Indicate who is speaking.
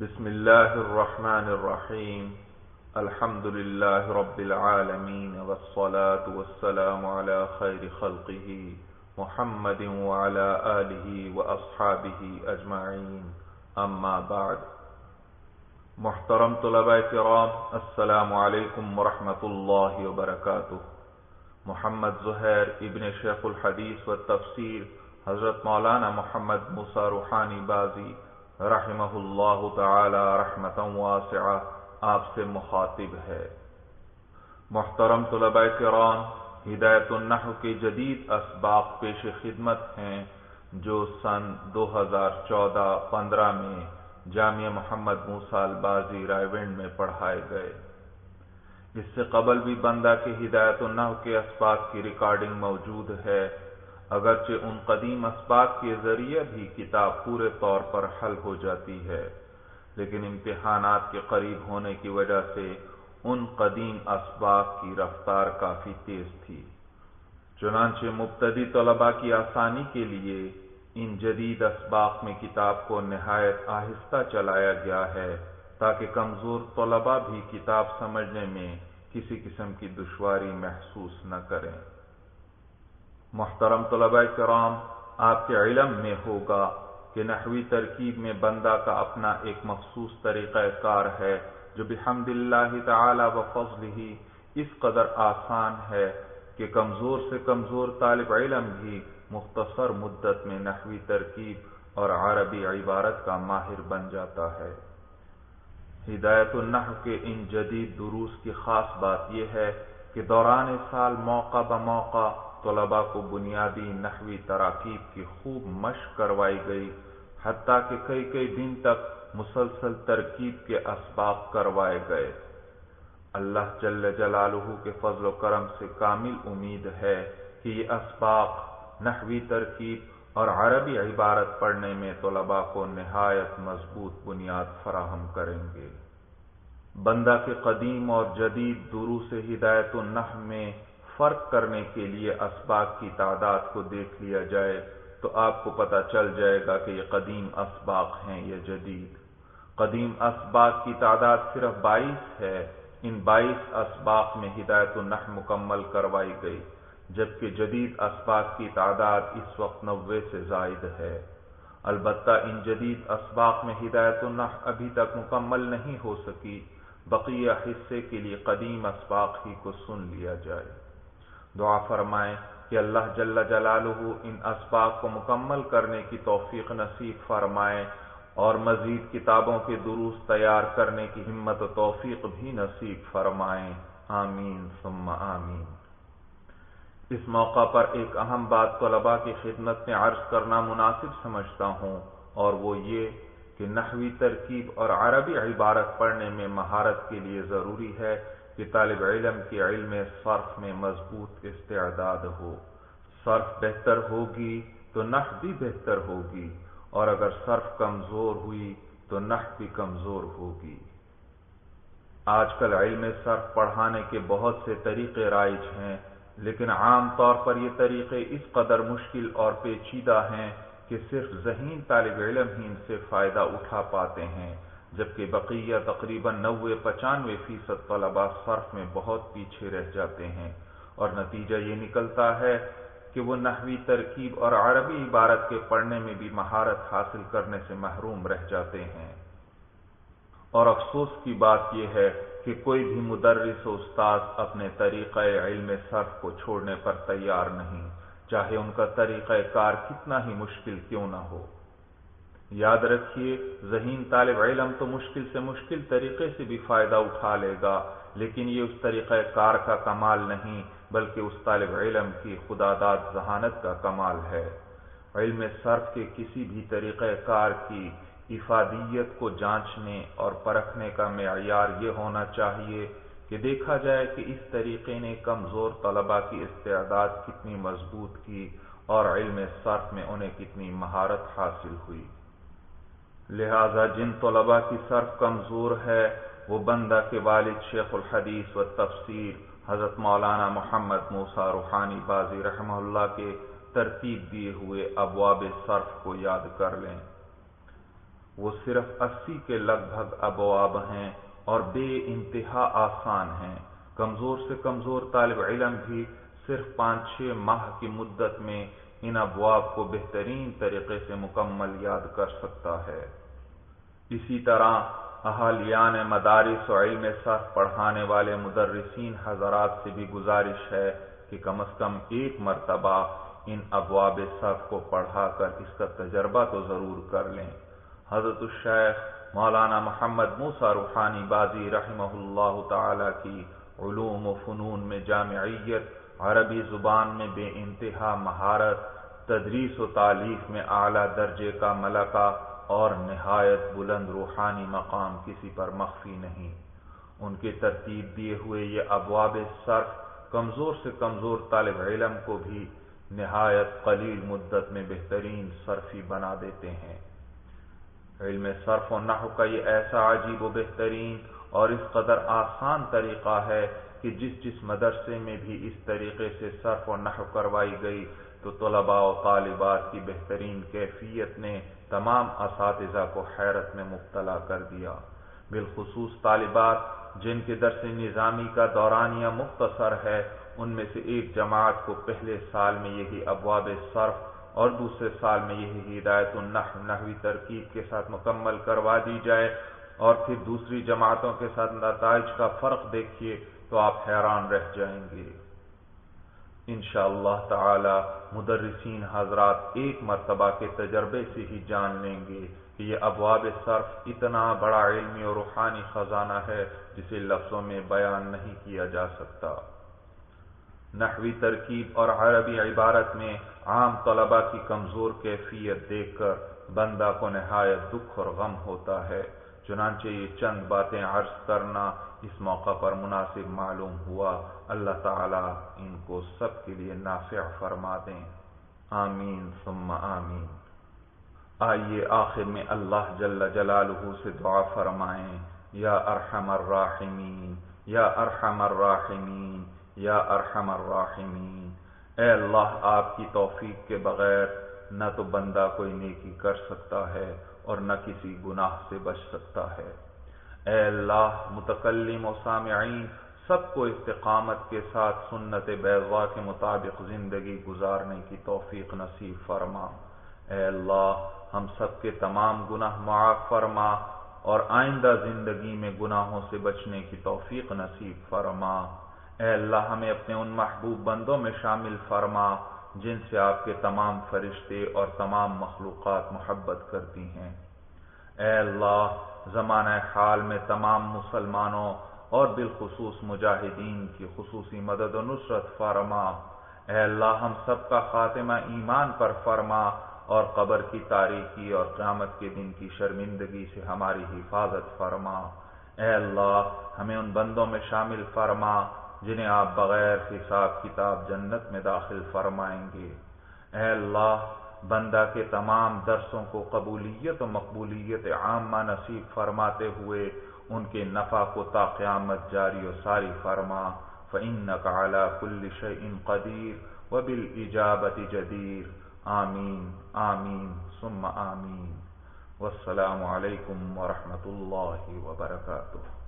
Speaker 1: بسم اللہ الرحمن الرحیم الحمد للہ رب العالمین والصلاة والسلام علی خیر خلقہ محمد وعلی آلہ واصحابہ اجمعین اما بعد۔ محترم طلباء کرام، السلام علیکم ورحمۃ اللہ وبرکاتہ۔ محمد زہیر ابن شیخ الحدیث والتفسیر حضرت مولانا محمد موسیٰ روحانی بازی رحمہ اللہ تعالی رحمتا واسعہ آپ سے مخاطب ہے۔ محترم طلباء کرام، ہدایت النحو کے جدید اسباق پیش خدمت ہیں جو سن 2014-15 میں جامعہ محمد موسیٰ البازی رائے ونڈ میں پڑھائے گئے۔ اس سے قبل بھی بندہ کے ہدایت النحو کے اسباق کی ریکارڈنگ موجود ہے، اگرچہ ان قدیم اسباق کے ذریعے بھی کتاب پورے طور پر حل ہو جاتی ہے، لیکن امتحانات کے قریب ہونے کی وجہ سے ان قدیم اسباق کی رفتار کافی تیز تھی، چنانچہ مبتدی طلباء کی آسانی کے لیے ان جدید اسباق میں کتاب کو نہایت آہستہ چلایا گیا ہے تاکہ کمزور طلباء بھی کتاب سمجھنے میں کسی قسم کی دشواری محسوس نہ کریں۔ محترم طلباء کرام، آپ کے علم میں ہوگا کہ نحوی ترکیب میں بندہ کا اپنا ایک مخصوص طریقہ کار ہے جو بحمد اللہ تعالی و فضلہ اس قدر آسان ہے کہ کمزور سے کمزور طالب علم بھی مختصر مدت میں نحوی ترکیب اور عربی عبارت کا ماہر بن جاتا ہے۔ ہدایت النحو کے ان جدید دروس کی خاص بات یہ ہے کہ دوران سال موقع بموقع طلباء کو بنیادی نحوی تراکیب کی خوب مشق کروائی گئی، حتیٰ کہ کئی دن تک مسلسل ترکیب کے اسباق کروائے گئے۔ اللہ جل جلالہ کے فضل و کرم سے کامل امید ہے کہ یہ اسباق نحوی ترکیب اور عربی عبارت پڑھنے میں طلباء کو نہایت مضبوط بنیاد فراہم کریں گے۔ بندہ کے قدیم اور جدید دروس ہدایت النحو میں فرق کرنے کے لیے اسباق کی تعداد کو دیکھ لیا جائے تو آپ کو پتہ چل جائے گا کہ یہ قدیم اسباق ہیں یا جدید۔ قدیم اسباق کی تعداد صرف 22 ہے۔ ان 22 اسباق میں ہدایت النحو مکمل کروائی گئی، جبکہ جدید اسباق کی تعداد اس وقت 90 سے زائد ہے۔ البتہ ان جدید اسباق میں ہدایت النحو ابھی تک مکمل نہیں ہو سکی، بقیہ حصے کے لیے قدیم اسباق ہی کو سن لیا جائے۔ دعا فرمائیں کہ اللہ جل جلالہ ان اسباق کو مکمل کرنے کی توفیق نصیب فرمائے اور مزید کتابوں کے دروس تیار کرنے کی ہمت و توفیق بھی نصیب فرمائیں، آمین ثم آمین۔ اس موقع پر ایک اہم بات طلباء کی خدمت میں عرض کرنا مناسب سمجھتا ہوں، اور وہ یہ کہ نحوی ترکیب اور عربی عبارت پڑھنے میں مہارت کے لیے ضروری ہے کہ طالب علم کی علم صرف میں مضبوط استعداد ہو۔ صرف بہتر ہوگی تو نحو بھی بہتر ہوگی، اور اگر صرف کمزور ہوئی تو نحو بھی کمزور ہوگی۔ آج کل علم صرف پڑھانے کے بہت سے طریقے رائج ہیں، لیکن عام طور پر یہ طریقے اس قدر مشکل اور پیچیدہ ہیں کہ صرف ذہین طالب علم ہی ان سے فائدہ اٹھا پاتے ہیں، جبکہ بقیہ تقریباً 90-95% طلباء صرف میں بہت پیچھے رہ جاتے ہیں، اور نتیجہ یہ نکلتا ہے کہ وہ نحوی ترکیب اور عربی عبارت کے پڑھنے میں بھی مہارت حاصل کرنے سے محروم رہ جاتے ہیں۔ اور افسوس کی بات یہ ہے کہ کوئی بھی مدرس و استاد اپنے طریقہ علم صرف کو چھوڑنے پر تیار نہیں، چاہے ان کا طریقہ کار کتنا ہی مشکل کیوں نہ ہو۔ یاد رکھیے، ذہین طالب علم تو مشکل سے مشکل طریقے سے بھی فائدہ اٹھا لے گا، لیکن یہ اس طریقہ کار کا کمال نہیں بلکہ اس طالب علم کی خداداد ذہانت کا کمال ہے۔ علم صرف کے کسی بھی طریقہ کار کی افادیت کو جانچنے اور پرکھنے کا معیار یہ ہونا چاہیے کہ دیکھا جائے کہ اس طریقے نے کمزور طلباء کی استعداد کتنی مضبوط کی اور علم صرف میں انہیں کتنی مہارت حاصل ہوئی۔ لہذا جن طلباء کی صرف کمزور ہے وہ بندہ کے والد شیخ الحدیث و تفسیر حضرت مولانا محمد موسیٰ روحانی بازی رحمہ اللہ کے ترتیب دیے ہوئے ابواب صرف کو یاد کر لیں۔ وہ صرف 80 کے لگ بھگ ابواب ہیں اور بے انتہا آسان ہیں۔ کمزور سے کمزور طالب علم بھی صرف 5-6 ماہ کی مدت میں ان ابواب کو بہترین طریقے سے مکمل یاد کر سکتا ہے۔ اسی طرح اہالیان مدارس و علم صرف پڑھانے والے مدرسین حضرات سے بھی گزارش ہے کہ کم از کم ایک مرتبہ ان ابواب صرف کو پڑھا کر اس کا تجربہ تو ضرور کر لیں۔ حضرت الشیخ مولانا محمد موسیٰ روحانی بازی رحمہ اللہ تعالی کی علوم و فنون میں جامعیت، عربی زبان میں بے انتہا مہارت، تدریس و تعلیف میں اعلیٰ درجے کا ملکہ اور نہایت بلند روحانی مقام کسی پر مخفی نہیں۔ ان کے ترتیب دیے ہوئے یہ ابواب صرف کمزور سے کمزور طالب علم کو بھی نہایت قلیل مدت میں بہترین صرفی بنا دیتے ہیں۔ علم صرف و نحو کا یہ ایسا عجیب و بہترین اور اس قدر آسان طریقہ ہے کہ جس مدرسے میں بھی اس طریقے سے صرف و نحو کروائی گئی تو طلباء و طالبات کی بہترین کیفیت نے تمام اساتذہ کو حیرت میں مبتلا کر دیا۔ بالخصوص طالبات جن کے درس نظامی کا دورانیہ مختصر ہے، ان میں سے ایک جماعت کو پہلے سال میں یہی ابواب صرف اور دوسرے سال میں یہی ہدایت النحو نحوی ترکیب کے ساتھ مکمل کروا دی جائے اور پھر دوسری جماعتوں کے ساتھ نتائج کا فرق دیکھیے تو آپ حیران رہ جائیں گے۔ انشاءاللہ تعالی مدرسین حضرات ایک مرتبہ کے تجربے سے ہی جان لیں گے کہ یہ ابواب صرف اتنا بڑا علمی اور روحانی خزانہ ہے جسے لفظوں میں بیان نہیں کیا جا سکتا۔ نحوی ترکیب اور عربی عبارت میں عام طلبہ کی کمزور کیفیت دیکھ کر بندہ کو نہایت دکھ اور غم ہوتا ہے۔ چنانچہ یہ چند باتیں عرض کرنا اس موقع پر مناسب معلوم ہوا۔ اللہ تعالی ان کو سب کے لیے نافع فرما دیں، آمین ثم آمین۔ آئیے آخر میں اللہ جل جلالہ سے دعا فرمائیں، یا ارحم الراحمین یا ارحم الراحمین یا ارحم الراحمین۔ اے اللہ، آپ کی توفیق کے بغیر نہ تو بندہ کوئی نیکی کر سکتا ہے اور نہ کسی گناہ سے بچ سکتا ہے۔ اے اللہ، متکلم و سامعین سب کو استقامت کے ساتھ سنت بیضاء کے مطابق زندگی گزارنے کی توفیق نصیب فرما۔ اے اللہ، ہم سب کے تمام گناہ معاف فرما اور آئندہ زندگی میں گناہوں سے بچنے کی توفیق نصیب فرما۔ اے اللہ، ہمیں اپنے ان محبوب بندوں میں شامل فرما جن سے آپ کے تمام فرشتے اور تمام مخلوقات محبت کرتی ہیں۔ اے اللہ، زمانہ حال میں تمام مسلمانوں اور بالخصوص مجاہدین کی خصوصی مدد و نصرت فرما۔ اے اللہ، ہم سب کا خاتمہ ایمان پر فرما اور قبر کی تاریکی اور قیامت کے دن کی شرمندگی سے ہماری حفاظت فرما۔ اے اللہ، ہمیں ان بندوں میں شامل فرما جنہیں آپ بغیر حساب کتاب جنت میں داخل فرمائیں گے۔ اے اللہ، بندہ کے تمام درسوں کو قبولیت و مقبولیت عامہ نصیب فرماتے ہوئے ان کے نفع کو تا قیامت جاری و ساری فرما۔ فإنک علی کل شیء قدیر وبالإجابة جدیر، آمین آمین ثم آمین۔ والسلام علیکم ورحمۃ اللہ وبرکاتہ۔